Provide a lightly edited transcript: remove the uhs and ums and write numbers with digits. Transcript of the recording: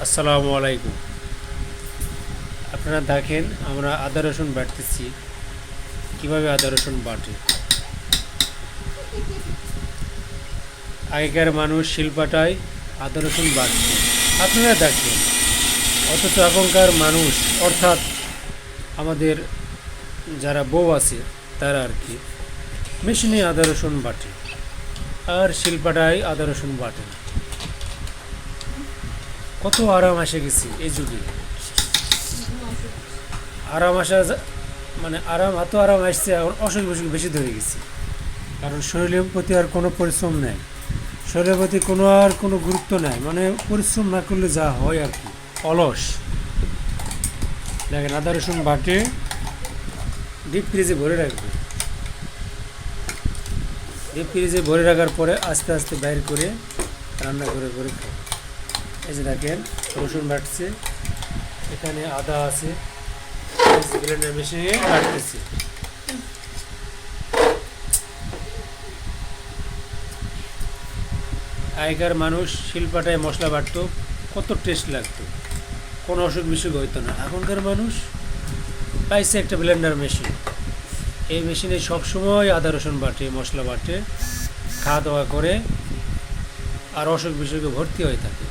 আসসালামু আলাইকুম। আপনারা দেখেন আমরা আদা রসুন বাটতেছি, কীভাবে আদা রসুন বাটে। আগেকার মানুষ শিলপাটায় আদা রসুন বাটত, আপনারা দেখেন। অথচ এখনকার মানুষ, অর্থাৎ আমাদের যারা বউ আছে তারা আর কি মেশিনে আদা রসুন বাটে, আর শিলপাটায় আদা রসুন বাটে না। কত আরাম এসে গেছি এই যুগে। আরাম আসা মানে এত আরাম আসছে, এখন অসুখ বিসুখ বেশি ধরে গেছি। কারণ শরীরের প্রতি আর কোনো পরিশ্রম নেই, শরীরের প্রতি কোনো গুরুত্ব নেই, মানে পরিশ্রম না করলে যা হয় আর কি, অলস। দেখেন আদা রসুন বাটে ডিপ ফ্রিজে ভরে রাখবে, ডিপ ফ্রিজে ভরে রাখার পরে আস্তে আস্তে বাইর করে রান্না করে করে খাবে। এই যে দেখেন রসুন বাটছে, এখানে আদা আছে, ব্লেন্ডার মেশিনে বাটতেছে। আগেকার মানুষ শিলপাটায় মশলা বাটতো, কত টেস্ট লাগতো, কোনো অসুখ বিসুখ হইতো না। এখনকার মানুষ পাইছে একটা ব্লেন্ডার মেশিন, এই মেশিনে সবসময় আদা রসুন বাটে, মশলা বাটে, খাওয়া দাওয়া করে, আর অসুখ বিসুখে ভর্তি হয়ে থাকে।